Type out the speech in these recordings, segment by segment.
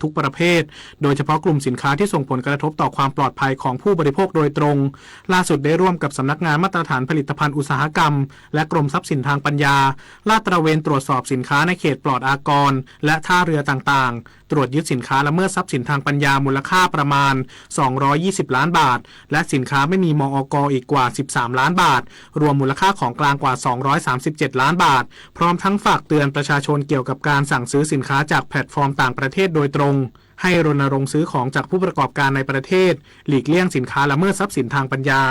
ทุกประเภทโดยเฉพาะกลุ่มสินค้าที่ส่งผลกระทบต่อความปลอดภัยของผู้บริโภคโดยตรงล่าสุดได้ร่วมกับสำนักงานมาตรฐานผลิตภัณฑ์อุตสาหกรรมและกรมทรัพย์สินทางปัญญาลาดตระเวนตรวจสอบสินค้าในเขตปลอดอากรและท่าเรือต่างๆตรวจยึดสินค้าละเมิดทรัพย์สินทางปัญญามูลค่าประมาณ220ล้านบาทและสินค้าไม่มีมอก.อีกกว่า13ล้านบาทรวมมูลค่าของกลางกว่า237ล้านบาทพร้อมทั้งฝากเตือนประชาชนเกี่ยวกับการสั่งซื้อสินค้าจากแพลตฟอร์มต่างประเทศโดยตรงให้รณรงค์ซื้อของจากผู้ประกอบการในประเทศหลีกเลี่ยงสินค้าละเมิดทรัพย์สินทางปัญญา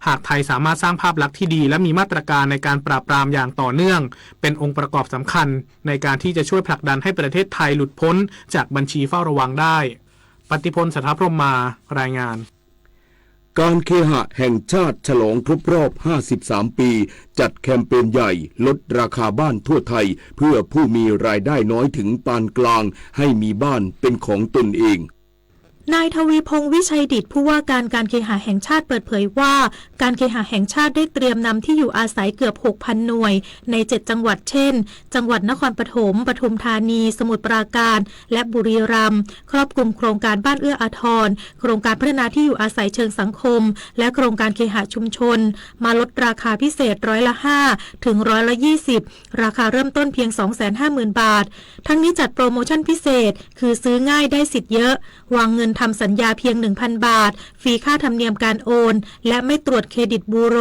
หากไทยสามารถสร้างภาพลักษณ์ที่ดีและมีมาตรการในการปราบปรามอย่างต่อเนื่องเป็นองค์ประกอบสำคัญในการที่จะช่วยผลักดันให้ประเทศไทยหลุดพ้นจากบัญชีเฝ้าระวังได้ปฏิพล สัทธพรหมารายงานการเคหะแห่งชาติฉลองครบรอบ53ปีจัดแคมเปญใหญ่ลดราคาบ้านทั่วไทยเพื่อผู้มีรายได้น้อยถึงปานกลางให้มีบ้านเป็นของตนเองนายทวีพงษ์วิชัยดิษฐ์ผู้ว่าการเคหะแห่งชาติเปิดเผยว่าการเคหะแห่งชาติได้เตรียมนำที่อยู่อาศัยเกือบ 6,000 หน่วยใน7จังหวัดเช่นจังหวัดนครปฐมปทุมธานีสมุทรปราการและบุรีรัมย์ครอบคลุมโครงการบ้านเอื้ออาทรโครงการพัฒนาที่อยู่อาศัยเชิงสังคมและโครงการเคหะชุมชนมาลดราคาพิเศษ5%ถึง20%ราคาเริ่มต้นเพียง 250,000 บาททั้งนี้จัดโปรโมชั่นพิเศษคือซื้อง่ายได้สิทธิ์เยอะวางเงินทำสัญญาเพียง 1,000 บาทฟรีค่าธรรมเนียมการโอนและไม่ตรวจเครดิตบูโร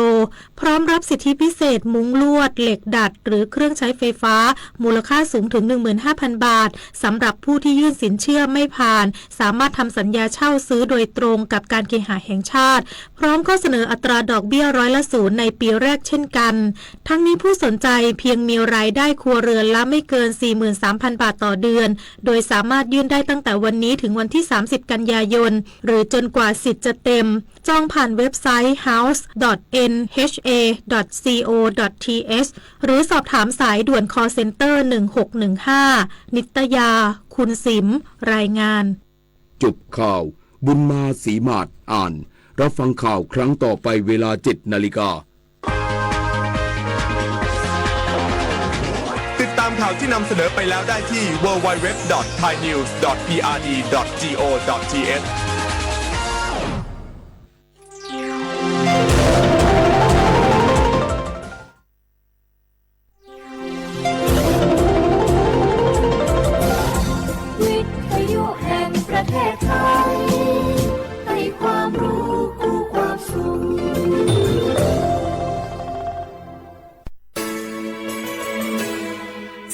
พร้อมรับสิทธิพิเศษมุ้งลวดเหล็กดัดหรือเครื่องใช้ไฟฟ้ามูลค่าสูงถึง 15,000 บาทสำหรับผู้ที่ยื่นสินเชื่อไม่ผ่านสามารถทำสัญญาเช่าซื้อโดยตรงกับการเคหะแห่งชาติพร้อมข้อเสนออัตราดอกเบี้ย0%ในปีแรกเช่นกันทั้งนี้ผู้สนใจเพียงมีรายได้ครัวเรือนละไม่เกิน 43,000 บาทต่อเดือนโดยสามารถยื่นได้ตั้งแต่วันนี้ถึงวันที่30 กันยายนหรือจนกว่าสิทธิ์จะเต็มจองผ่านเว็บไซต์ house.nha.co.th หรือสอบถามสายด่วน call center 1615นิตยาคุณสิมรายงานจบข่าวบุญมาศรีมาศอ่านรับฟังข่าวครั้งต่อไปเวลา 7:00 น.ติดตามข่าวที่นำเสนอไปแล้วได้ที่ www.thainews.prd.go.thวิทยุแห่งประเทศไทยให้ความรู้คู่ความสุข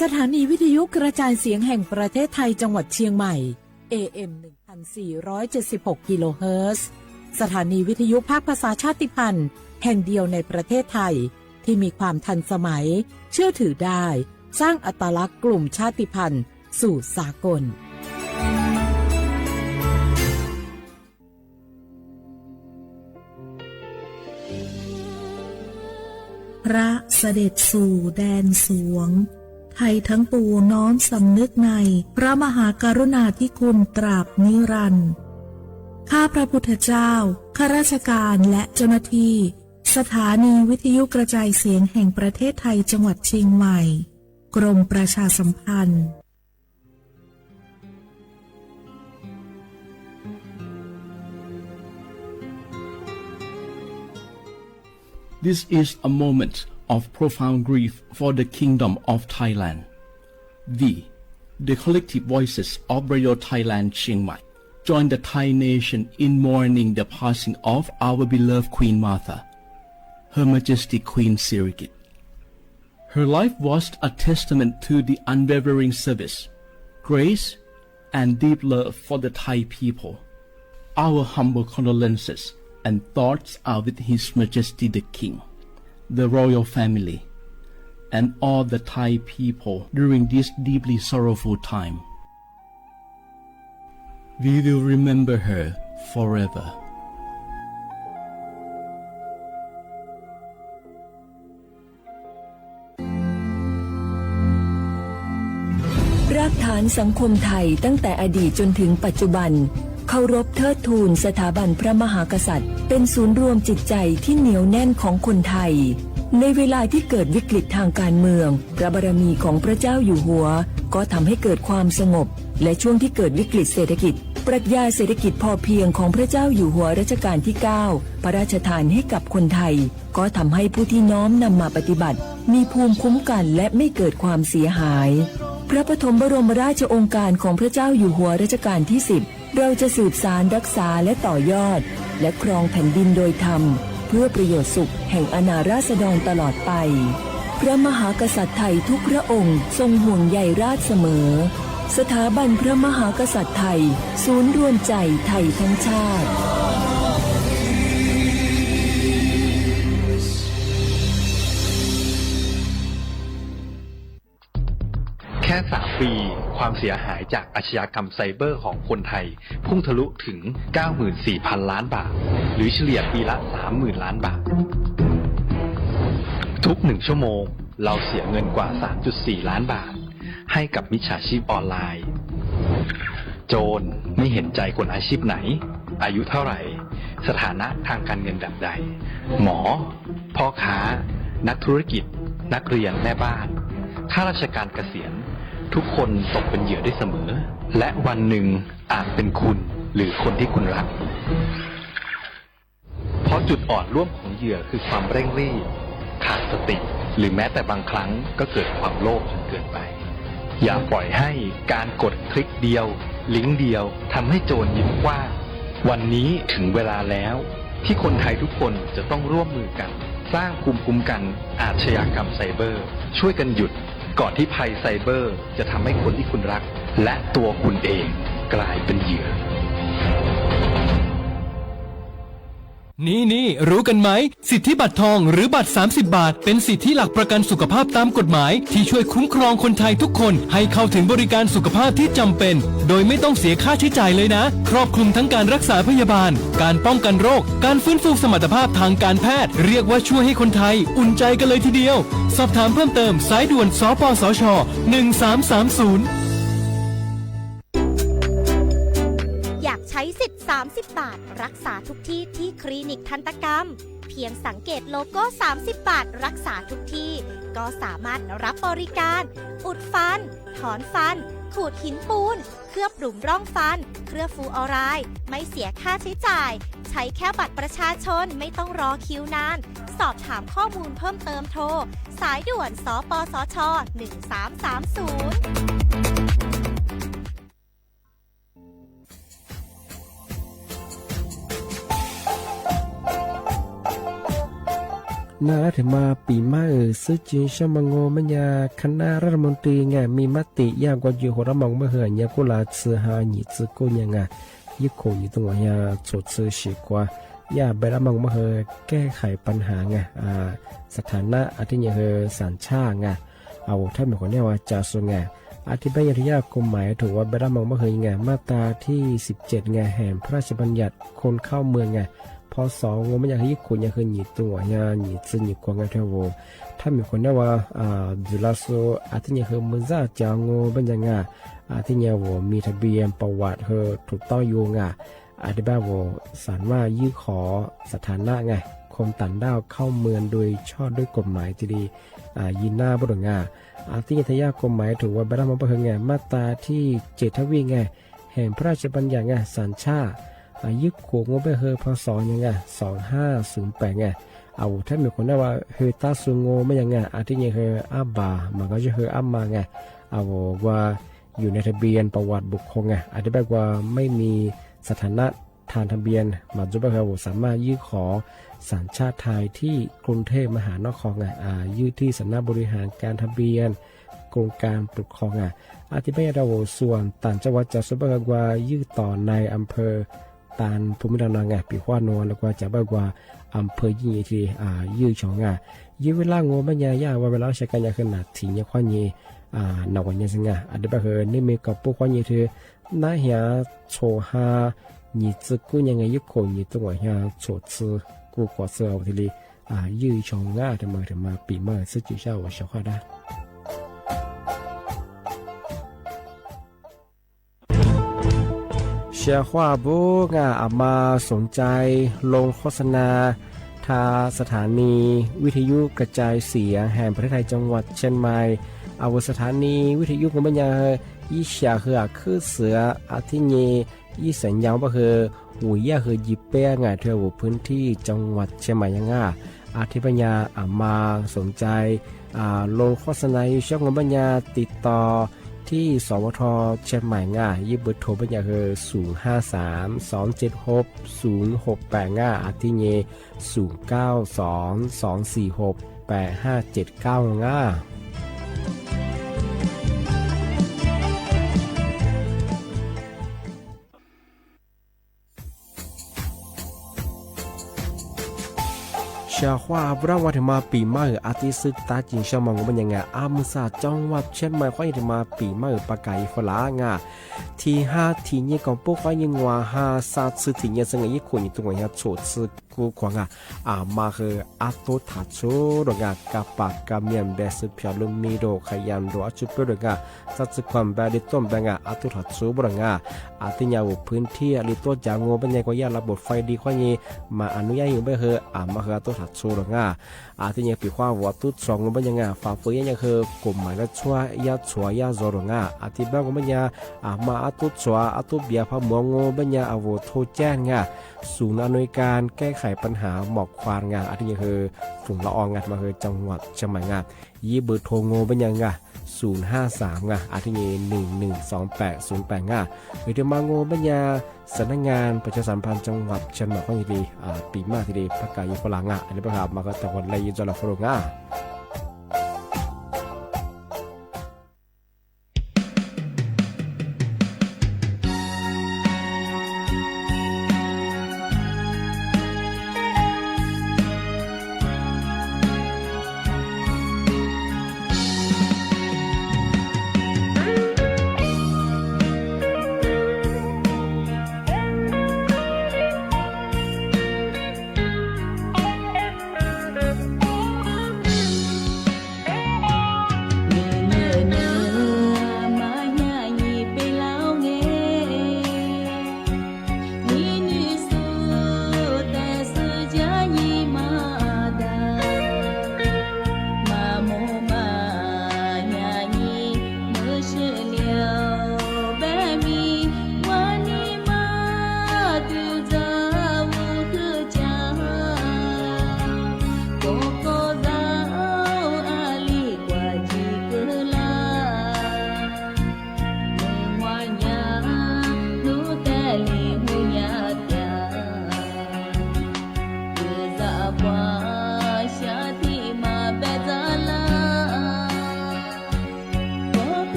สถานีวิทยุกระจายเสียงแห่งประเทศไทยจังหวัดเชียงใหม่ AM 1476 กิโลเฮิรตซ์สถานีวิทยุภาคภาษาชาติพันธุ์แห่งเดียวในประเทศไทยที่มีความทันสมัยเชื่อถือได้สร้างอัตลักษณ์กลุ่มชาติพันธุ์สู่สากลพระเสด็จสู่แดนสวงไทยทั้งปวงน้อมสำนึกในพระมหากรุณาธิคุณตราบนิรันดร์ข้าพระพุทธเจ้าข้าราชการและเจ้าหน้าที่สถานีวิทยุกระจายเสียงแห่งประเทศไทยจังหวัดเชียงใหม่กรมประชาสัมพันธ์ This is a moment of profound grief for the Kingdom of Thailand. We, the collective voices of Radio Thailand Chiang Mai, join the Thai nation in mourning the passing of our beloved Queen Martha, Her Majesty Queen Sirikit. Her life was a testament to the unwavering service, grace, and deep love for the Thai people. Our humble condolences and thoughts are with His Majesty the King, the royal family, and all the Thai people during this deeply sorrowful time. We will remember her forever. รากฐานสังคมไทยตั้งแต่อดีตจนถึงปัจจุบันเคารพเทิดทูนสถาบันพระมหากษัตริย์เป็นศูนย์รวมจิตใจที่เหนียวแน่นของคนไทยในเวลาที่เกิดวิกฤตทางการเมืองพระบารมีของพระเจ้าอยู่หัวก็ทำให้เกิดความสงบ และช่วงที่เกิดวิกฤตเศรษฐกิจปรัชญาเศรษฐกิจพอเพียงของพระเจ้าอยู่หัวรัชกาลที่ 9 พระราชทานให้กับคนไทยก็ทำให้ผู้ที่น้อมนำมาปฏิบัติมีภูมิคุ้มกันและไม่เกิดความเสียหายพระปฐมบรมราชโองการของพระเจ้าอยู่หัวรัชกาลที่ 10เราจะสืบสานรักษาและต่อยอดและครองแผ่นดินโดยธรรมเพื่อประโยชน์สุขแห่งอาณาราษฎรตลอดไปพระมหากษัตริย์ไทยทุกพระองค์ทรงห่วงใยราชเสมอสถาบันพระมหากษัตริย์ไทยศูนย์รวมใจไทยทั้งชาติแค่3 ปีความเสียหายจากอาชญากรรมไซเบอร์ของคนไทยพุ่งทะลุถึง 94,000 ล้านบาทหรือเฉลี่ยปีละ 30,000 ล้านบาททุก1 ชั่วโมงเราเสียเงินกว่า 3.4 ล้านบาทให้กับมิจฉาชีพออนไลน์โจรไม่เห็นใจคนอาชีพไหนอายุเท่าไหร่สถานะทางการเงินแบบใดหมอพ่อค้านักธุรกิจนักเรียนแม่บ้านข้าราชการเกษียณทุกคนตกเป็นเหยื่อได้เสมอและวันหนึ่งอาจเป็นคุณหรือคนที่คุณรักเพราะจุดอ่อนร่วมของเหยื่อคือความเร่งรีบขาดสติหรือแม้แต่บางครั้งก็เกิดความโลภจนเกินไปอย่าปล่อยให้การกดคลิกเดียวลิงก์เดียวทำให้โจรยิ้มกว้างวันนี้ถึงเวลาแล้วที่คนไทยทุกคนจะต้องร่วมมือกันสร้างภูมิคุ้มกันอาชญากรรมไซเบอร์ช่วยกันหยุดก่อนที่ภัยไซเบอร์จะทำให้คนที่คุณรักและตัวคุณเองกลายเป็นเหยื่อ นี่รู้กันไหมสิทธิบัตรทองหรือบัตร30 บาทเป็นสิทธิหลักประกันสุขภาพตามกฎหมายที่ช่วยคุ้มครองคนไทยทุกคนให้เข้าถึงบริการสุขภาพที่จำเป็นโดยไม่ต้องเสียค่าใช้จ่ายเลยนะครอบคลุมทั้งการรักษาพยาบาลการป้องกันโรคการฟื้นฟูสมรรถภาพทางการแพทย์เรียกว่าช่วยให้คนไทยอุ่นใจกันเลยทีเดียวสอบถามเพิ่มเติมสายด่วนสปสช1330ใช้สิทธิ์30 บาทรักษาทุกที่ที่คลินิกทันตกรรมเพียงสังเกตโลโก้30 บาทรักษาทุกที่ก็สามารถรับบริการอุดฟันถอนฟันขูดหินปูนเคลือบหลุมร่องฟันเคลือบฟลูออไรด์ไม่เสียค่าใช้จ่ายใช้แค่บัตรประชาชนไม่ต้องรอคิวนานสอบถามข้อมูลเพิ่มเติมโทรสายด่วนสปสช1330นาถึงมาปีใหม่ซื้อจีนชมังโงมัญญาคณะรัฐมนตรีไงมีมติยากกว่าอยู่หัวมองเมื่อเหือนยากุลาซื้อหาหนีซื้อกูยังไงยิ่งคงอยู่ตรงยาโฉดซื้อฉีกว่ายาไปรับมองเมื่อเหือแก้ไขปัญหาไงสถานะอาทิตย์เหือสัญชาติไงเอาถ้ามีคนเรียกว่าจ่าสุไงอธิบายยากกฎหมายถือว่าไปรับมองเมื่อเหือไงมาตราที่17ไงแห่งพระราชบัญญัติคนเข้าเมืองไงพอ2งมันอยากให้ญี่ปุ่นอยากให้หนีตัวเนี่ยหนีซึ่งหนีกว่าไงเท่าว่าถ้ามีคนเนี่ยว่าจุฬาโซอาทิตย์เนี่ยคือมันจะจางงเป็นยังไงอาทิตย์เนี่ยว่ามีทะเบียนประวัติเธอถูกต้องอยู่ไงอธิบายว่าสารว่ายื่นขอสถานะไงคนต่างด้าวเข้าเมืองโดยชอบด้วยกฎหมายที่ดียินหน้าบุรุษไงอาทิตย์ทยากฎหมายถือว่าไปรับมาเพื่อไงมาตราที่7ทวีไงแห่งพระราชบัญญัติไงสัญชาติยึดขวงว่าไปเฮอพศยังไง2508ไงเอาถ้ามีคนได้ว่าเฮอตาซุงโงไม่ยังไงอาทิตย์ยังเฮออาบามันก็จะเฮออามาไงเอาว่าอยู่ในทะเบียนประวัติบุคคลไงอธิบายว่าไม่มีสถานะทางทะเบียนมาจุบเฮอสามารถยื่นขอสัญชาติไทยที่กรุงเทพมหานครไงยื่นที่สำนักบริหารการทะเบียนกรมการปกครองไงอธิบายเราส่วนต่างจังหวัดจะสุบเฮอว่ายื่นต่อในอำเภอตานภูมิลำเนาไงปีขวานวลแล้วก็จะบอกว่าอำเภอยี่ที่ยื้อชองไงยื้อเวลางูไม่ยากว่าเวลาใช้กันยาขนาดถี่เนี่ยควานี้หนักกว่านี้สิไงอดีตแบบนี่มีกับพวกควานี้คือน่าเหี้ยโชฮาหนีซึกูยังไงยุคโคหนีตัวเหี้ยโชซึกูกว่าเสือทีนี้ยื้อชองง่าทำไมถึงมาปีเมื่อซื้อจุดเช้าว่าเช้าข้าได้เชียร์ว่าบุกอามาสนใจลงโฆษณาทาสถานีวิทยุกระจายเสียงแห่งประเทศไทยจังหวัดเชียงใหม่เอาสถานีวิทยุของบัญญัติ อีเสียคือคือเสืออาทินี้อีสัญญาว่าคือหูยาคือยิบเป้งเธอหูพื้นที่จังหวัดเชียงใหม่ยังอาทิปัญญามาสนใจลงโฆษณาช่องปัญญาติดต่อที่สวทเชียงใหม่ยิบเบอร์โทรปัญญาคือ053-276-0685อาทินี้0922468579ชาว่าบราวัฒมาปีใหม่อาทิตย์ตาจิงชาวมังมันยังไงมุสาจังหวัดเชียงใหม่ควายถึงมาปีใหม่ปากไก่ฝรั่งที่5ที่นี่ของพวกควายยังว่า5 3次ที่นี่ซึ่งอีกคนอยู่ตรงนี้โฉดซึกูขวางมาคืออาตุทัดโชดงกับปากกับเมียนเบสพิอาลุมีโดขยันโดอจุเปดงสัตว์ความแบบดิต้มแบงอาตุทัดโชบงอาทิยาวพื้นที่ลิโตจางโง่เป็นยังกว่ายาระบบไฟดีควายมาอนุญาตอยู่ไม่เหรอมาคืออาตุทัดโชดงอาทิยังปีความวัตุสองเป็นยังฝ่าฝืนยังคือกลุ่มหมายละชัวยาชัวยาโซดงอาทิบ้างเป็นยังมาอาตุชัวอาตุเบียพะมัวโง่เป็นยังอาวุธโทแจ้งศูนย์อำนวยการแก้ไขปัญหาหมอกควานอาทิยังคือฝุ่นละอองมาคือจังหวัดเชียงใหม่ยี่เบอร์โทรโง่เป็นยัง053อาทิยัง112808หรือเดี๋ยวมาโง่เป็นยังสำนักงานประชาสัมพันธ์จังหวัดเชียงใหม่ข้อดีปีมากทีเดียวประกาศยุฝรั่งอันนี้ประกาศมาก็ตะวันเลยยุจลฝรั่ง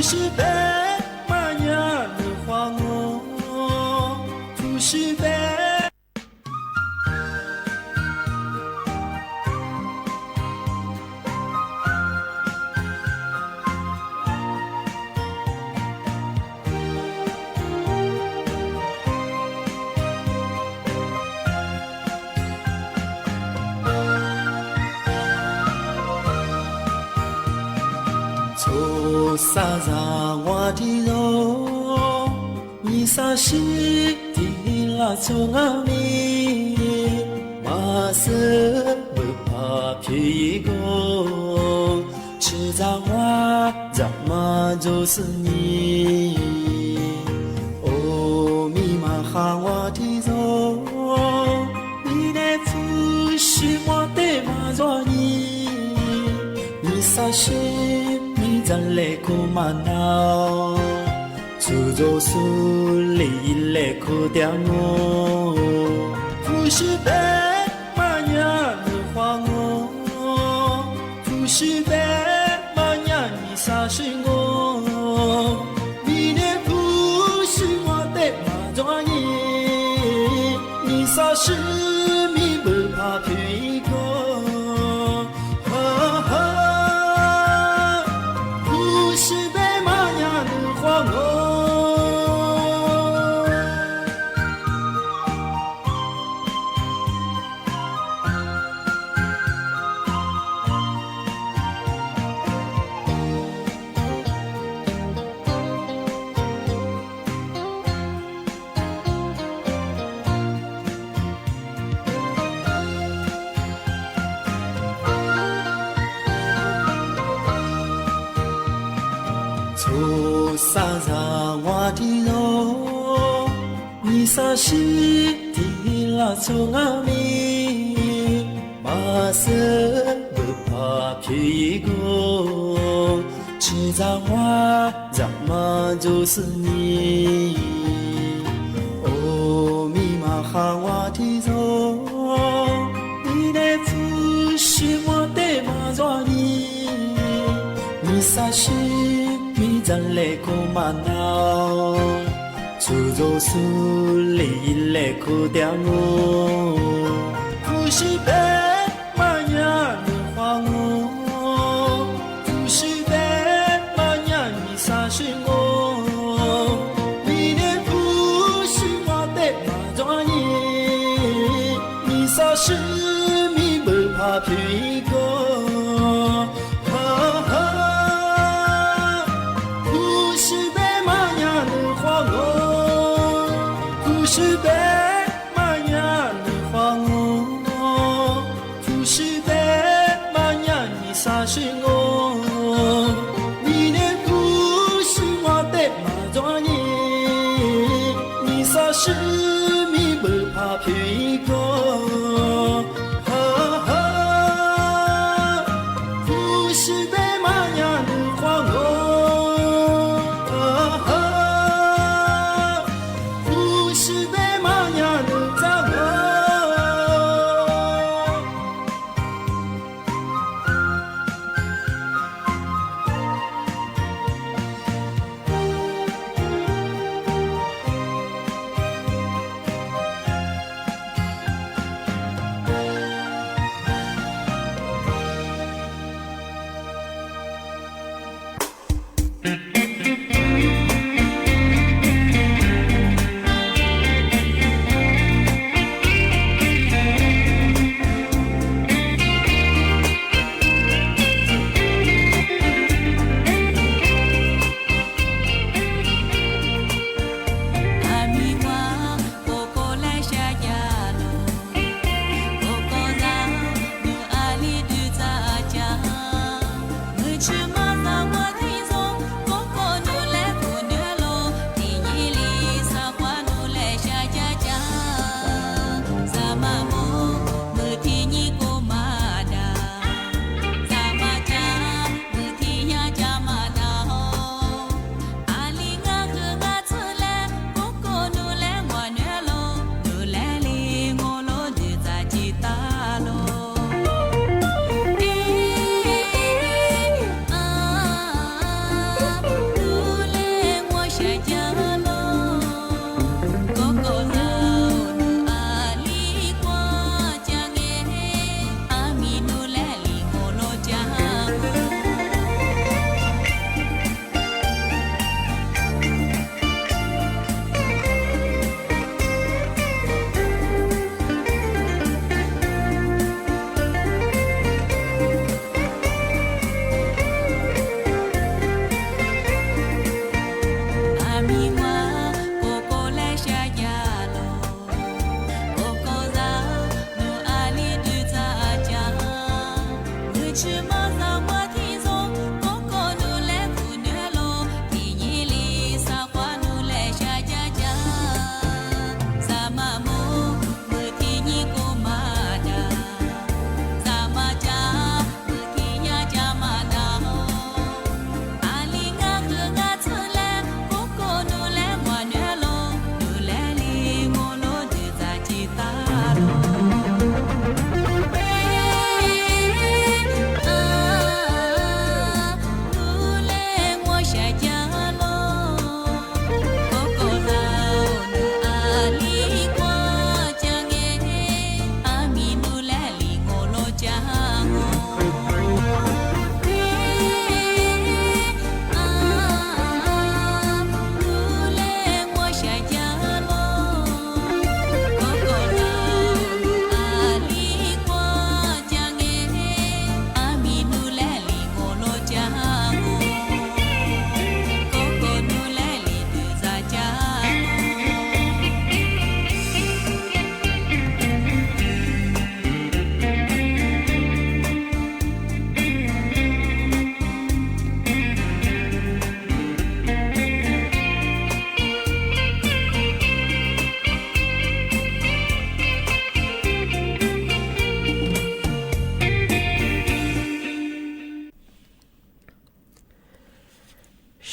是白马呀的花哦，不是白。萨萨我的肉，你萨西的拉从阿米，马色不怕皮狗，吃杂花杂嘛就是你。哦，咪嘛哈我的肉，你的夫是我的马做你，你萨西。咱来苦嘛闹，出走苏里来苦掉我，不是白马呀的花我，不是白马呀你啥是我，你的不是我的马抓你，你啥是你不怕皮狗。萨萨我的肉，你萨西的拉从阿米，马色不怕皮狗，吃杂花杂嘛就是你。哦，咪嘛哈我的肉，你的夫是我的马抓你，你萨西。咱来苦嘛闹，出走苏里来苦掉我，不是白马呀的花我，不是白马呀你啥是我，你的不是我的马抓你，你啥是你不怕皮狗。是白马呀的花哦，不是白马呀你啥是我，你的不是我的马抓你，你啥是你不怕皮狗。不是白马呀的花哦。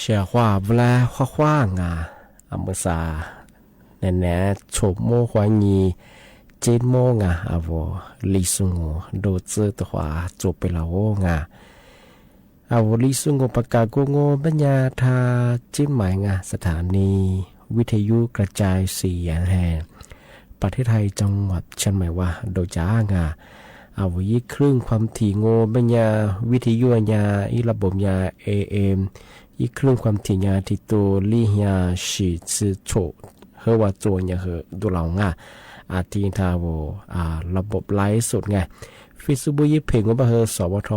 เชื่อว่าเวลาคว้างาอเมษาแน่ๆโฉบโมขวางีเจนโมงาอาวลิซุงโดเจตัวจบไปแล้วงาอาวลิซุงปากาโกโงปัญญาทาจิ้มหมายงาสถานีวิทยุกระจายเสียงแห่งประเทศไทยจังหวัดเชียงใหม่ว่าโดจ้างาอาวยี่ครึ่งความถี่โงปัญญาวิทยุญาอีระบบยา AMอีครึ่งความถี่ยาที่ตัวลี่ยาฉีดซื้อโฉเฮว่าโจยาเฮดูเหล่างาอาทิตย์ทาวระบบไลฟ์สดไงฟิซูบุยิเพงว่าเฮสวท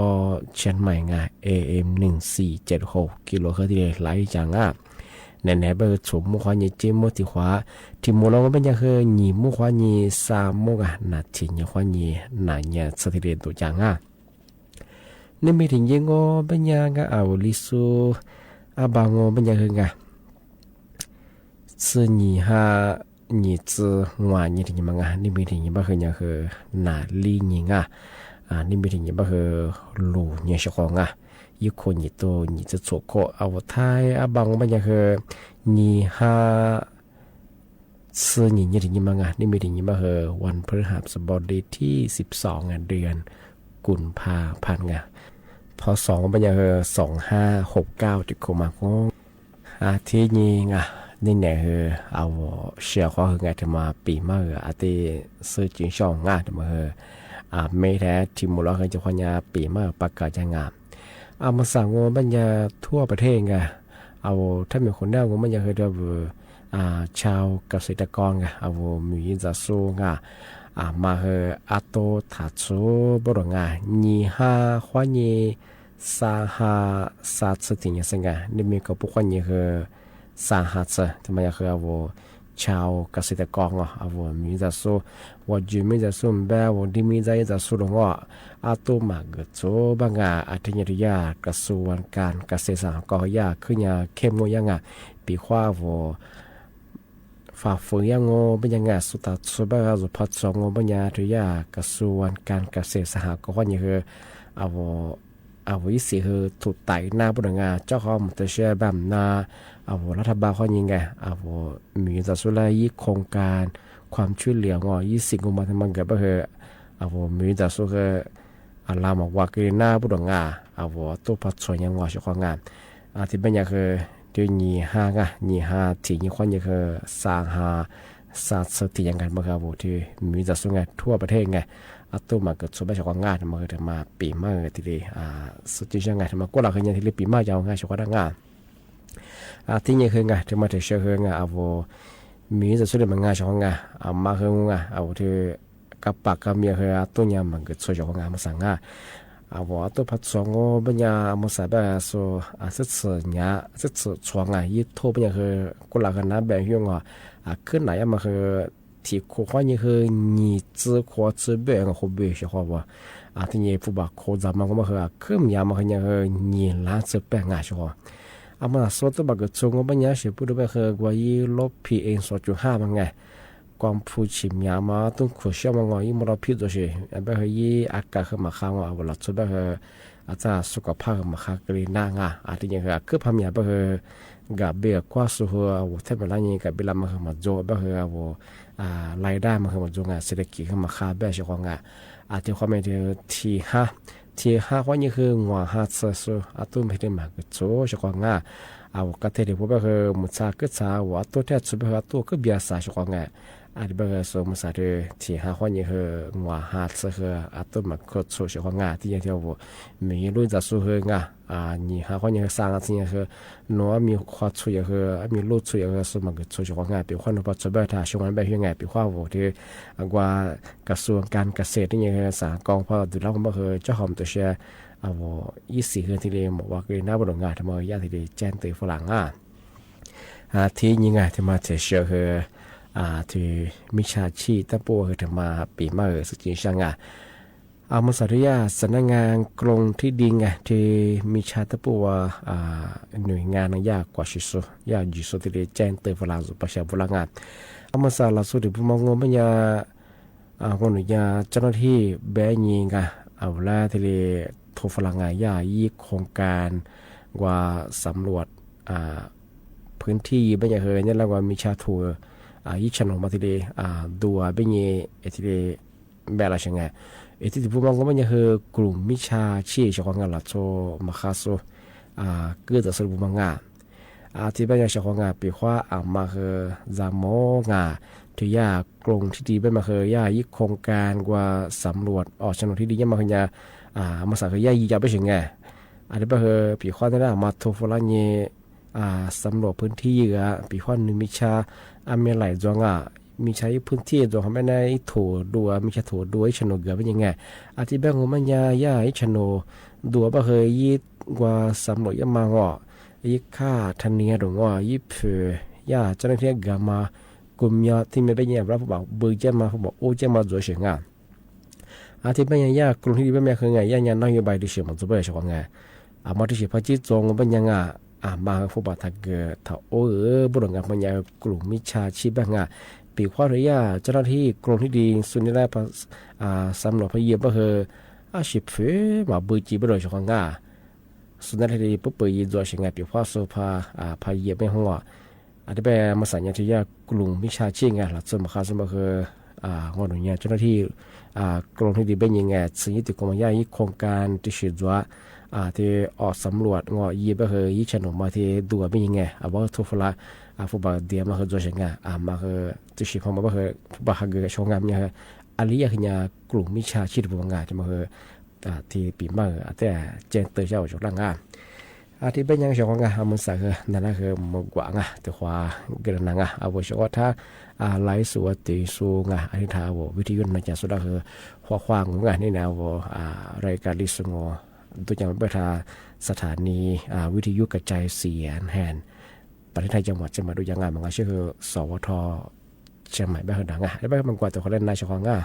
เชียงใหม่ไง AM 1476กิโลเฮิรตซ์ที่ไลฟ์จังแน่ๆเบอร์ฉุมมุขวานีเจมโมติขวาที่มูลว่าเป็นยังเฮหนีมุขวานีสามโมกะนาทียขวานีนาเนี่ยสถิติตัวจังนี่ไม่ถึงยังก็เป็นยังก็เอาลิซูอาบางเป็นยังไง是你哈你子我你听吗啊你没听不和你和哪里人你没听不和路你是讲一คน你都你这做过我太阿บางเป็นยัง你哈是你听吗啊你没听不和วันพฤหัสบดีที่12เดือนกุมภาพันธ์พอ2เป็นยัง2569ที่เข้ามาก็ที่นี่นี่เนี่ยเอาเชื่อเขาไงถึงมาปีมาอาทิซื้อจิ้งช่องถึงมาไม่แท้ที่มูลค่าจะควรจะปีมาประกาศจะงามเอามาสั่งงบรรยาทั่วประเทศไงเอาถ้ามีคนได้งบรรยาเคยได้ชาวเกษตรกรไงเอามีจะสู้มาอาโตถัดสู้บริงนี่5ควานี่3ถึงยังไงนี่มีกับพวกนี้สาหัสทำไมเอาชาวเกษตรกรเอามีจะสู้ว่าจีมีจะสู้แบบว่าที่มีจะสู้ลงอาตุมาเกิดโซบางอาทิตย์ยากระทรวงการเกษตรสหกรณ์ยาขึ้นยาเข้มงวดยังปีขว้าว่าฝ่าฝืนยังเป็นยังสุดท้ายสุดบ้าสุดพัดสองเป็นยังที่ยากระทรวงการเกษตรสหกรณ์ยังเอาวิสิถูกไต่หน้าบริงเจ้าของมันจะเชื่อแบบนาเอารัฐบาลเขายังไงเอามีจะสุดท้ายโครงการความช่วยเหลือ20กุมภาพันธ์มันเกิดไปเอามีจะสุดลาบอกว่าคือหน้าบริงเอาตัวพัดสวยยังว่าเฉพาะงานที่เป็นยังคือเดี๋ยว25ที่คนยังคือ3ที่ยังกันมาครับที่มีจะสุดไงทั่วประเทศไงตัวมาเกิดสุดไปเฉพาะงานมาเกิดมาปีมาทีเดียสุดที่ยังไงทำมาก็เราเคยยังที่เรียกปีมายาวไงเฉพาะงานที่ยังคือไงที่มาถึงเชื่อคือไงเอามีจะสุดมันงานเฉพาะงานมาคือไงเอาที่กับปากกับเมียคือตัวเนี่ยมันเกิดสุดเฉพาะงานมาสั่งตัวพัดสองปัญญามาใส่แบบสุดเนี่ยสุดช่วงยี่ทั่วปัญญาคือก็เราคือน้ำแบบยุ่งขึ้นไหนมาคือ ที่ขวานี่คือ你自ขว自别个后背是好不ที่นี่ผู้บ่ขวจำมันก็มาคือขึ้นยามาคือเนี่ยคือ你ล้าง自别啊是好มาส่วนตัวบักจงก็ไม่เนี่ยสิพูดไปคือกว่ายี่ลบ PM2.5 มันไงความผู้ชิมยามาต้องขวดเชื่อมันงอยี่มันเราพิจารณาไปคือยี่อากาศขึ้นมาข้างว่าเราจะไปคืออาจจะสุขภาพมาข้างกรีน่างอ่ะที่นี่คือพามยาไปคือกับเบียกว่าสุขว่าเท่าไหร่นี่กับเวลามาคือมาโจไปคือว่ารายได้มาคือมาโจงานเศรษฐกิจขึ้นมาข้างแบบเช่นว่างที่ความเป็นที่ห้าว่านี่คือหัวหาเสือตุ้มให้ได้มากโจเช่นว่างก็เทดิพวกแบบคือมุสาก็สาวว่าตัวแท้สุดแบบตัวก็เบียร์สายเช่นว่างที่แบบคือสมมุติที่ห้าว่านี่คือหัวหาเสือตุ้มมากโจเช่นว่างที่ยังเที่ยวมีรุ่นจะสู้นี่ห้าว่านี่คือสร้างสิ่งคือน้องมีความช่วยคือมีลูกช่วยคือสมมติโจเช่นว่างเป็นคนที่ปัจจุบันถ้าช่วงนั้นแบบยังไงเป็นความว่าที่ว่ากระทรวงการเกษตรที่ยังคือสากองพอดูแล้วก็คือเจ้าของตัวเชื่อ24คืนที่เรียนบอกว่าคือหน้าบริงานทำไมยากที่เรียนแจ้งตื่นฝรั่งที่ยังไงที่มาเชื่อคือที่มิชาชีตั้งปัวคือทำมาปีมาสุจินช่างมาสัตยาสำนักงานกรงที่ดินที่มิชาตั้งปัวหน่วยงานยากกว่าชิสุยากจิสุที่เรียนแจ้งตื่นฝรั่งสุประชาฝรั่งมาสารสุดที่ผู้มองว่าไม่ยาคนหนึ่งเจ้าหน้าที่แบยิงเอาละที่เรียนทุฝรั่งย่ายี่โครงการว่าสำรวจพื้นที่ไม่ใช่เคยเนี่ยแล้วว่ามีชาทัวยี่ชันออกมาที่เดียดูเป็นยังที่เดียแบบอะไรเช่นไงที่ผู้มองก็ไม่ใช่คือกลุ่มมิชาชีชาวงานหลักโซมาคาโซเกิดจากสรุปมังงาที่เป็นชาวงานปีขว่ามาคือจามงาที่ย่ากลุ่มที่ดีเป็นมาคือย่ายี่โครงการว่าสำรวจออกโฉนดที่ดียังมาคือยามาสักย่ายีจะไปเช่นไงที่เป็นคือปีขว่านี่นะมาทุฝรั่งเนี่ยสำรวจพื้นที่ปีขว่าหนึ่งมิชามีหลายจงมีใช้พื้นที่จงทำให้ในถั่วดัวมีใช้ถั่วดัวชนเกือบเป็นยังไงที่แบงก์มันย่าชนดัวไปเคยยี่กว่าสำรวจยามางยี่ค่าทันเนียดงยี่เผือย่าเจ้าหน้าที่กามากลุ่มยาที่ไม่เป็นยังรับบอกเบอร์เจ้ามาเขาบอกโอ้เจ้ามาตัวเสียงที่เป็นยังกลุ่มที่เป็นยังคือไงย่านโยบายที่เชื่อมันจะเป็นเช่นไงมาที่เชื่อพระจิตจงเป็นยังมาผู้บัตรเกิดถ้าบุรุษงานมันยังกลุ่มมิชาชีพแบบปีขว่าระยะเจ้าหน้าที่กลุ่มที่ดีส่วนนี้ได้สำรวจพยายามก็คือชิบเฟื่อมาบุจีบริษัทงาส่วนนั้นที่ปุ๊บไปยืนตัวเชียงไงปีขว่าโซพาเยี่ยมไม่หัวที่เป็นมาสัญญาที่ยากลุ่มมิชาชีพไงหลักส่วนมาคืองอหนุนเจ้าหน้าที่กลุ่มที่ดีเป็นยังไงสิ่งที่ติดกรมย่ายี่โครงการที่ชื่อว่าที่ออกสำรวจงอยี่ก็คือยี่ชนมาที่ดูเป็นยังไงว่าทุกฝรั่งผู้บาดเดียมาคือตัวเชียงมาคือที่ชื่อของมันก็คือผู้บาดเกิดช่วงงานเนี่ยอันนี้อย่างนี้กลุ่มมิชาชีพผู้งานจะมาคือที่ปีมาแต่แจ้งเตือนเจ้าจุดร่างงานที่เป็นยังช่วงงานมันสักนั่นแหละคือมันกว่างแต่ว่าเกิดนังเอาไว้ช่วงถ้าไลฟ์สวดตีสูงอันนี้ท้าวิธียุ่งในจากสุดก็คือข้อความของงานนี่นะรายการลิสงตัวอย่างเป็นสถานีวิทยุกระจายเสียงแห่งประเทศไทยจังหวัดเชียงใหม่ดูยังไงมันก็ชื่อสวทเชียงใหม่บ้านดังแล้วบ้านมันกว่าตัวเขาเล่นนายชาวงา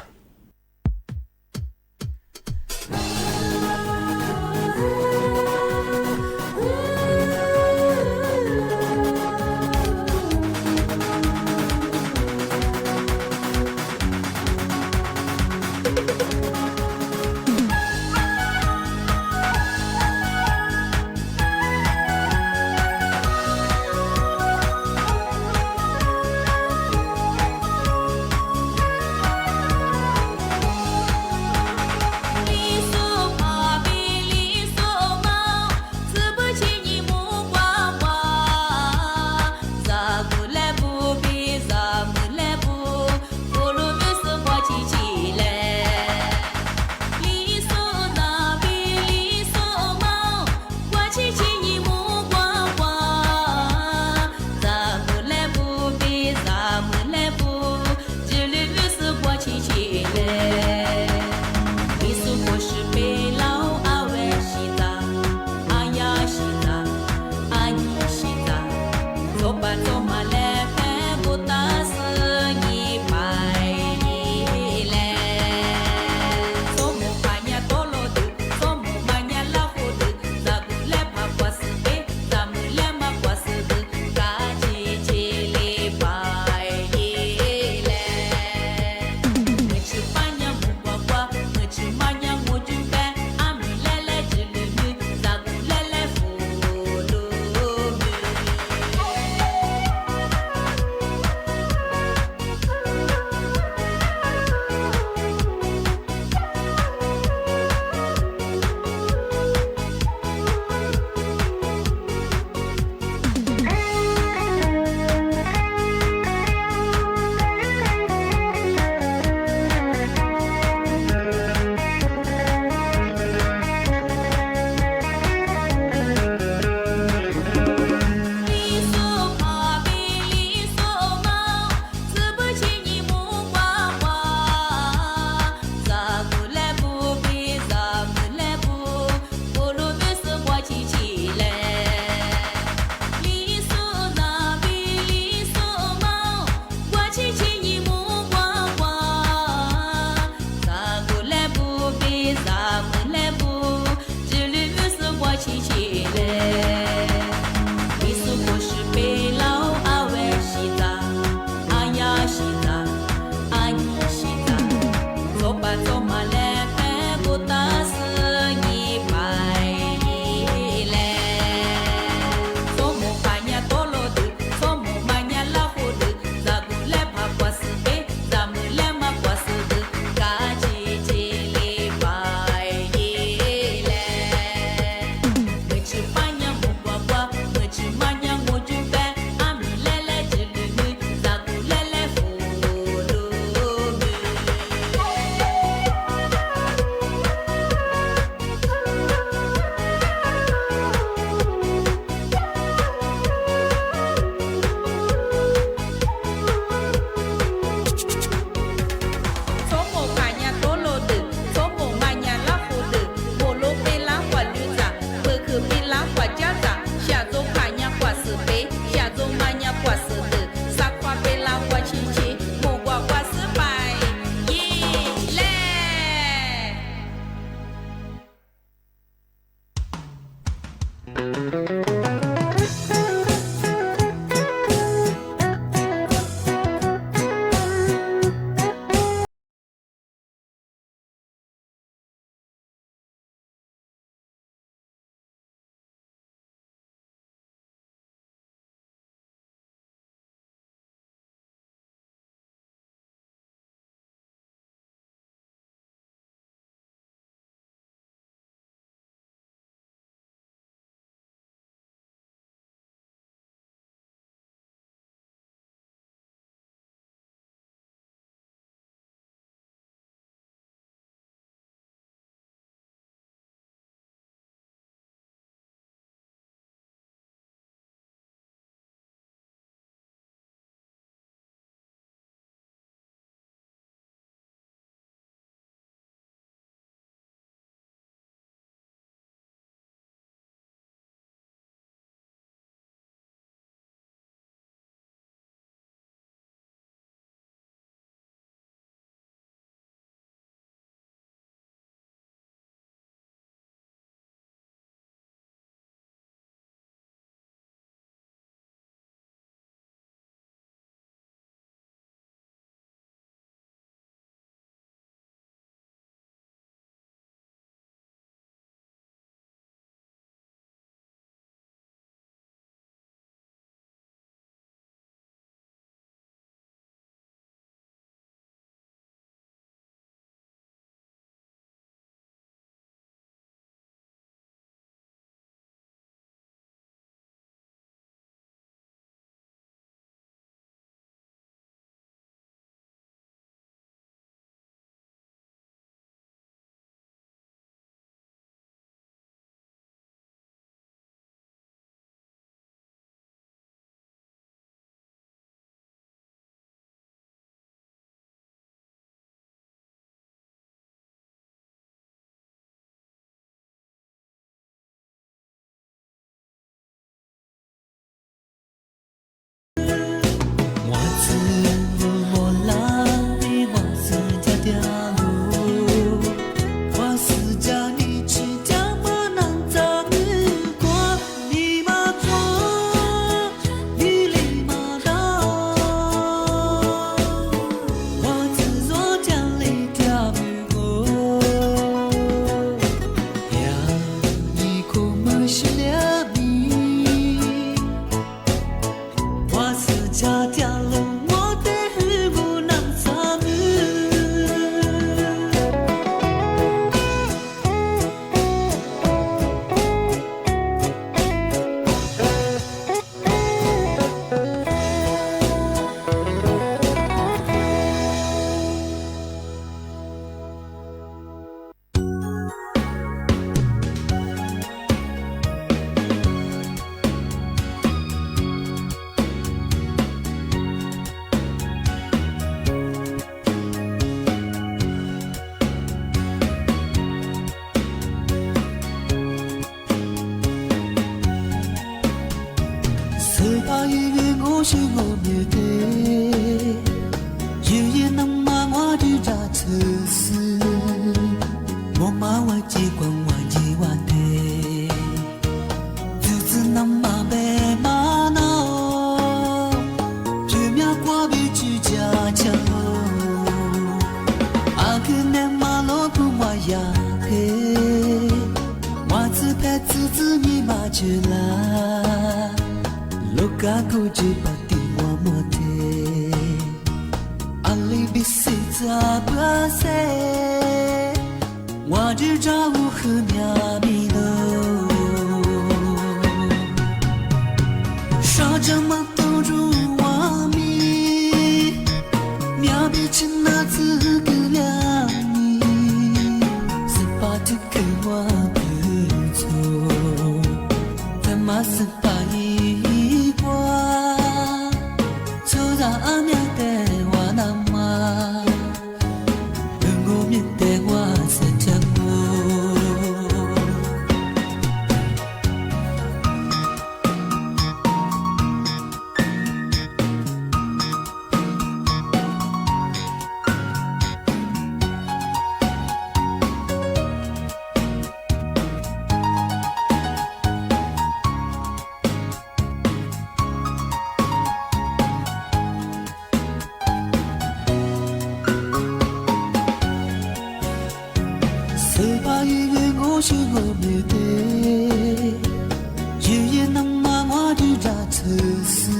起起来，你是我是北老阿喂西藏，阿呀西藏，阿尼西藏，走吧走嘛来看不打死一百一来，走么把呀多罗的，走么把呀老虎的，咋不来怕瓜死的，咋么来嘛瓜死的，嘎叽叽里百一来，我吃饭呀么呱呱，我吃嘛呀我就饭，阿米来来这里女，咋不来来葫芦女。从我看呀多罗的，从我买呀老虎的，我路被拉花绿杂，不去被拉花家杂，下周看呀瓜是白，下周买呀瓜是的，啥花被拉花亲戚，木瓜瓜是白，一来。是我面对，日夜能骂我的扎车是，我骂我机关我机关对。pe zi mi ma je la loka ko je pati wa mo te ali bi si za ba se wa ji zha wu he mia mi lo sha zhe ma dou zhu wa mi mia bi chen na zi ge liang ni se pa tu ge wa bu zo在马斯巴伊瓜走到阿面的瓦那玛等我面的瓦塞江我是我没得，夜夜能妈我的扎车子，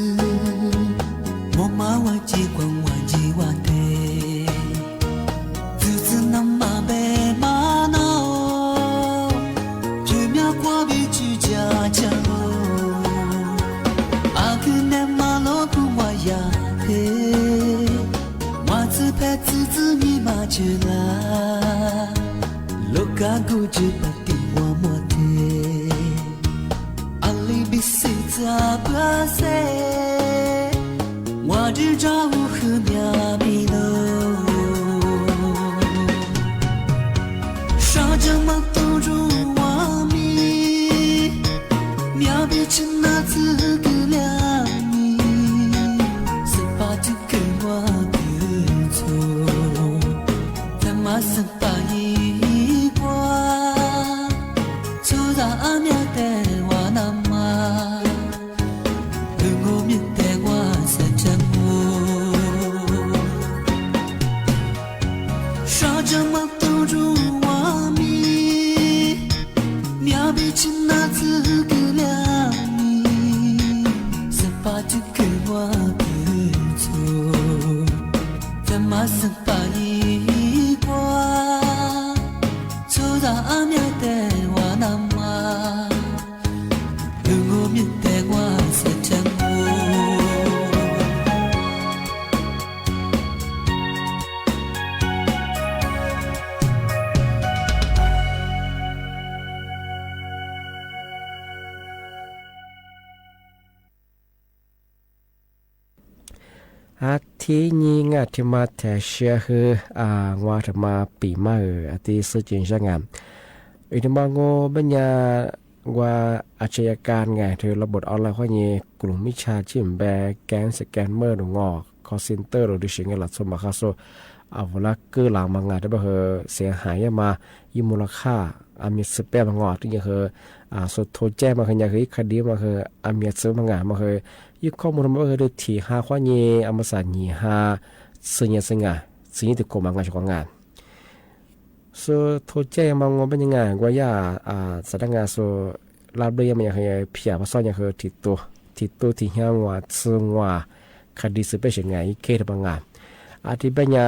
我妈我机关我机我的，日子能妈白妈闹，就苗过比居家家哦，阿个那妈老姑我呀嘿，我只怕日子你妈去啦。Loka guji pati wa mote Ali bisi za base Wa ji zha wu he mia mi lo Sha zhe ma dou zhu wa mi Mia bi chen na zi ge liang ni Se pa tu ge wa bu zo Za ma se pa yi阿面的瓦那玛，等我面的瓦塞江我，沙着嘛兜住瓦米，苗比chen那zi ge liang ni，se pa tu ge wa bu zo，在马斯巴伊瓜，走到阿面的瓦那玛。ที่นี้งาที่มาแต่เชื่อคืองาที่มาปีมาที่สื่อจริงใช่งามอีที่มาโง่บัญญาว่าอาชญากรไงเธอระบบออนไลน์ข้อนี้กลุ่มมิชาชีพแบแกงสแกนเมอร์หรืองอคอเซ็นเตอร์หรือดิฉันก็หลักสมบัติโซเอาเวลาเกิดหลังมางานได้บ่เหรอเสียหายมายิ่งมูลค่ามีสเปรย์มางอที่ยังเหรอสุดโทรแจ้งมาคือยังเหรอคดีมาคือมีซื้อมางานมาคือยิ่งข้อมูลมาคือที่หาข้อนี้มาสั่งยี่ห้าสิ่งยังสิ่งที่กลุ่มมางานช่วงงานสุดโทรแจ้งมางอเป็นยังไงว่าย่าสถานงานสุดลาบเรียมันยังเหรอเพียบมาซ่อนยังเหรอที่ตัวที่ห้างว่าซื้อว่าคดีสเปรย์ยังไงเกิดบางงานอาทิปัญญา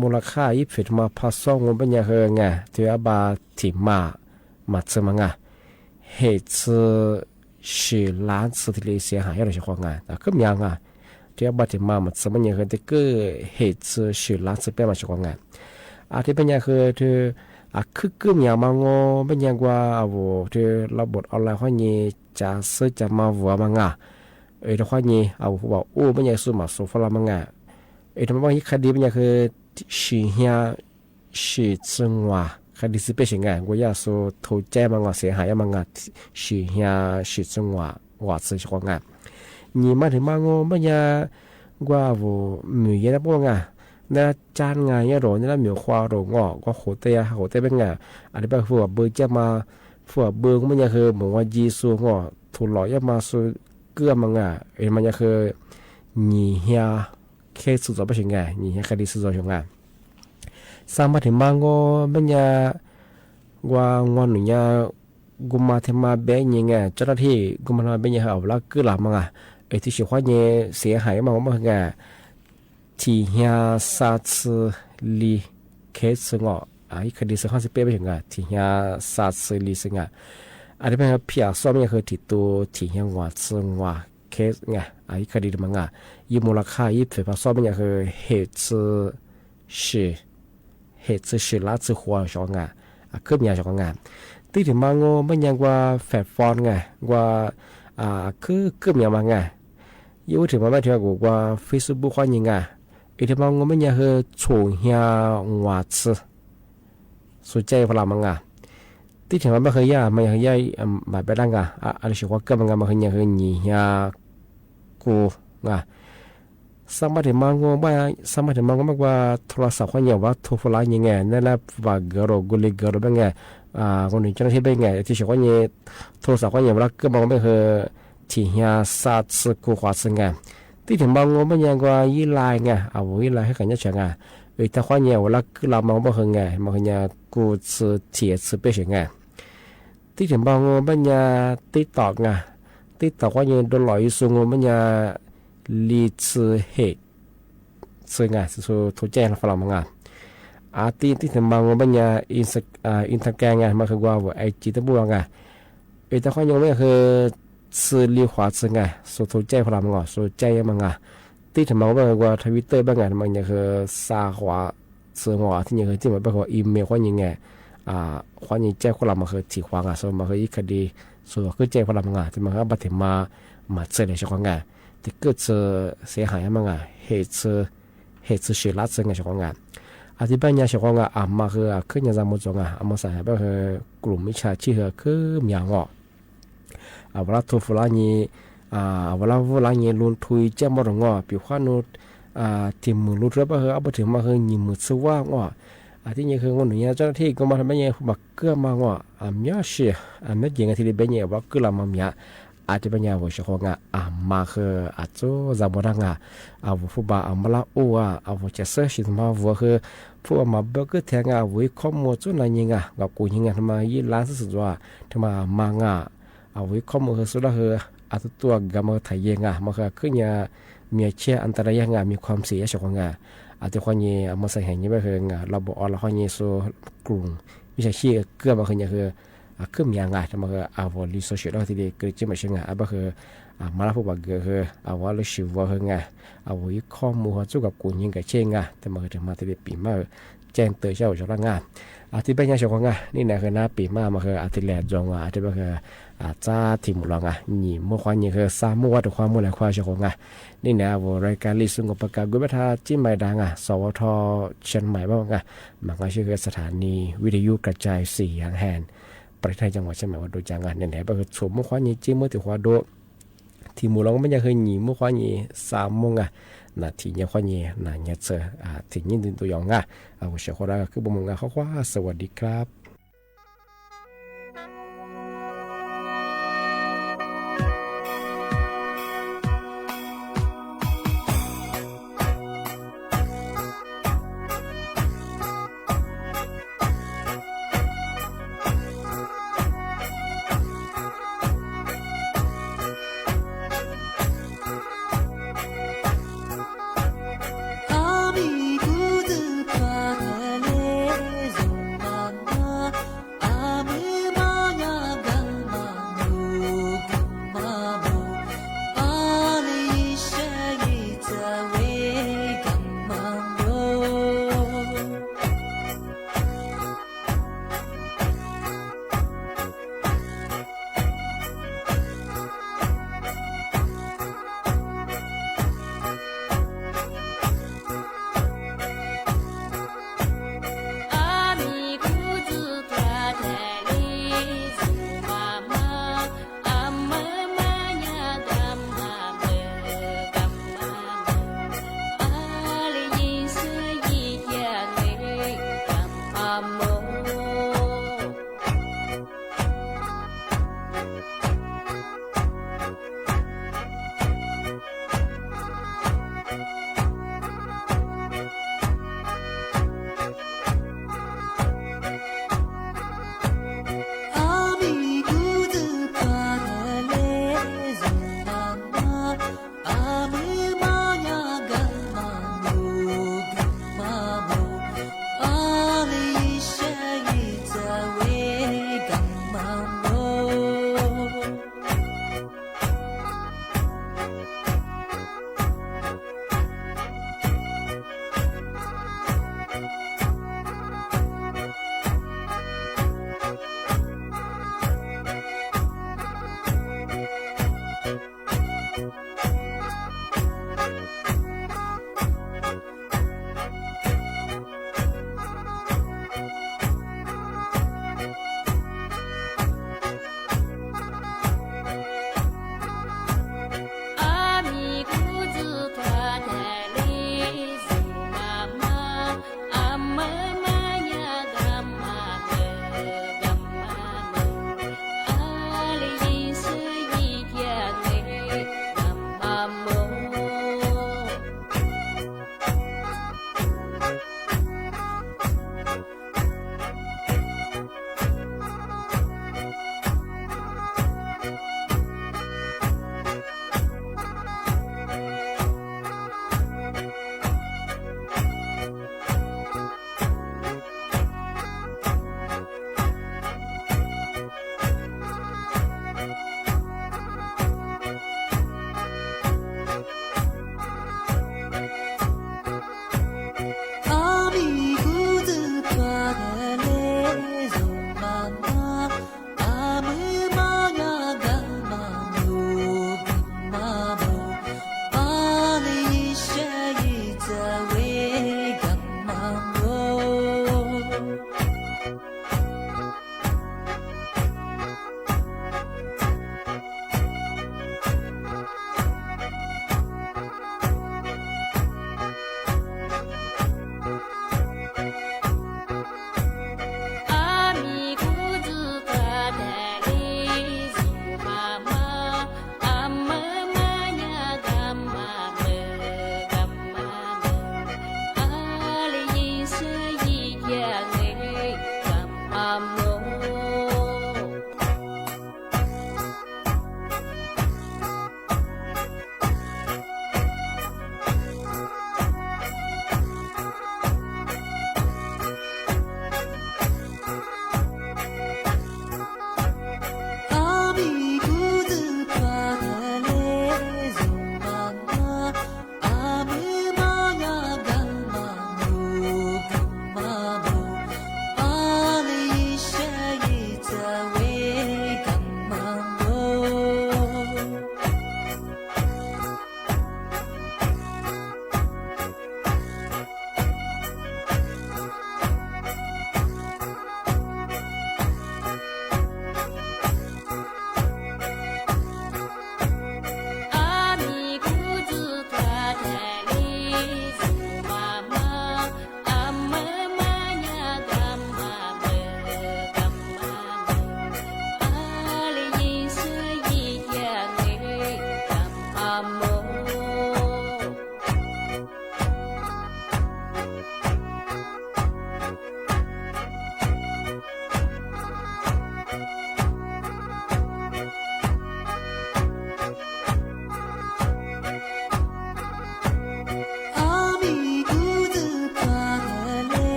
มูลค่ายิ่งเพิ่มมาพอส่งปัญญาเฮงไงที่อาบาที่มาซื้อมางาเหตุ是ล้านสุดที่เสียหายอะไรสักอย่างแต่ก็มีอย่างที่อาบาที่มาซื้อปัญญาเฮที่ก็เหตุ是ล้านสุดเป็นมาสักอย่างอาทิปัญญาเฮที่คือมีอย่างมางอปัญญากว่าที่ระบบออนไลน์ข้อนี้จะซื้อจะมาวัวมางที่ข้อนี้ว่าโอ้ปัญญาซื้อมาสุฟลามาง他们一看的人家去实现是真话，看的是不行啊！我要说投资嘛，我谁还要嘛啊？实现是真话，我是说啊。你嘛的嘛我们呀，我没嘢啦不啊？那จานงานเนี่ยโรนี่ละมีความโรงก็โหเตะเป็นไงอันนี้เป็นพวกเบอร์จะมาพวกเบอร์มันจะคือเหมือนว่ายีสูงถูหล่อยมาสูเกลือมันมันจะคือหนีเฮียแค่สุดไม่ใช่ไงนี่แค่ดีสุดใช่ไงสามารถถึงบางก็เป็นยาว่างอนหนึ่งยา กุมมาเทมาเบยยังไงเจ้าหน้าที่กุมมาเบยยังเอาแล้วก็หลับมั้งอ่ะที่สิว่าเนี่ยเสียหายมั้งมั้งไงที่เฮียซาซลีเคสงอ่ะคดีสังหารสิเป้ไปถึงไงที่เฮียซาซลีสงอ่ะอันนี้เป็นเพียซ้อมยังคือที่ตัวที่เฮียว่าซึ่งว่าเคสไงคดีมั้งอ่ะยี่มูลค่ายี่เผยพาซ้อมยังคือเหตุ是来自火上啊，ขึ้นยา上啊，ที่ถึงมาโง่ไม่ยังว่าแฟดฟอนไงว่าคือขึ้นยามาไงยิ่งถึงมาไม่ถึงว่า Facebook ว่ายังไงอีที่มาโง่ไม่ยังคือช่วงเฮียวัดสุดใจพลังมังอ่ะที่ถึงมาไม่เคยย่าไม่เคยย่าแบบไปดังอ่ะอะไรสิว่าเกิดมังอ่ะไม่เคยยังคือหนีเฮียกูอ่ะสมัยที่มังงว่าสมัยที่มังงว่าโทรศัพท์เขาเนี่ยว่าโทรฟลายยังไงนั่นแหละว่าเกอร์กุลิเกอร์เป็นไงคนนี้เจ้าหน้าที่เป็นไงที่เชื่อว่าเนี่ยโทรศัพท์เขาเนี่ยว่าก็มังไม่เคยที่เฮียซาสกูขวาสึงไงที่ถึงมังงว่ายังว่ายี่ลายไงเอายี่ลายให้กันเนี่ยเฉยไงแต่เขาเนี่ยว่าก็เรามังไม่เคยไงมังเนี่ยกูสื่อเทียสื่อเป็นเฉยไงที่ถึงมังงว่ายังติดต่อไงติดต่อว่ายังโดนหลอกอยู่สูงว่ายังลีซึเหตุซึ่งสุดทุกแจ้งฝรั่งมั้งที่ถึงบางวันเนี่ยอินสตาแกรมมันคือว่าไอจีตะบัวแต่ข้อยังไม่คือสื่อลีขวาซึ่งสุดทุกแจ้งฝรั่งมั้งสุดแจ้งมั้งที่ถึงบางวันว่าทวิตเตอร์บางมันเนี่ยคือซาขวาสื่อขวาที่เนี่ยคือที่มันเป็นว่าอีเมลข้อยังไงข้อยังแจ้งฝรั่งมันคือที่ขวาส่วนมันคืออีกคดีส่วนคือแจ้งฝรั่งมั้งที่มันก็บัดถึงมาเสด็จช่องที่เกิดเสียหายมั้งเหตุสิลัดซึ่งช่องที่บ้านยาช่องมาคือขึ้นยาจามุจงมาใส่แบบคือกลุ่มมิจฉาชีพคือมีอย่างเวลาทุฟลานีเวลาฟลานีลุนทุยเจ้ามรองปีขวานุที่มือลุดแล้วแบบเอาไปถึงมาคือยิงมือสว่างที่นี่คือคนหนึ่งเจ้าหน้าที่ก็มาทำแบบนี้บักเกือมามีอาชีพไม่ยิงที่เป็นเนี่ยว่าคือเรามามีอาจจะเป็นยาวช่องมาคืออาจจะจำไม่ได้ผู้บ่าวมาละจะเสิร์ชมาว่าคือผู้มาเบิกแทงวิข้อมูลจุดไหนยังกับกูยังทำไมยี่ล้านสุดว่าทำไมมาวิข้อมูลสุดละคืออาจจะตัวกำมือไทยยังมาคือขึ้นยามีเชื่ออันตรายยังมีความเสียช่องอาจจะคนยี่มาใส่เห็นยี่แบบคือเราบอกเราคนยี่สู่กลุ่มวิชาชีพเกือบมาคือเนี่ยคือขึ้นยังไงทำไมคือรีโซเชียลที่เด็กเกิดขึ้นมาเช่นก็คือมาแล้วพวกบักเกอร์คือว่าเราชิวว่าคือไงวิข้อมูลจุกับกูยังกับเช่นแต่มาถึงมาที่เด็กปีมาแจ้งเตือนเจ้าจากงานที่เป็นยังช่องนี่นะคือหน้าปีมาคือที่แหลกจงที่เป็นคือจ้าทีมหลงนี่เมื่อควานนี่คือสามเมื่อวันถึงความเมื่อไหร่ความช่องนี่นะรายการลิสุงประกาศกุบัตรจิ้มใหม่ดังสวทเชียงใหม่บ้างมันก็ชื่อสถานีวิทยุกระจายเสียงแห่งประเทศไทยจังหวัดเชียงใหม่ว่าดูจังเนี่ยเนี่ยก็คือสมมติว่านี่จิ้มเมื่อถึงว่าดูที่หมู่เราไม่ยังเคยหนีเมื่อว่านี่3 โมงที่เนี่ยว่านี่เนี่ยเจอที่นี่ตัวอย่างเชื่อว่าคือบ่มงเขาว่าสวัสดีครับ เ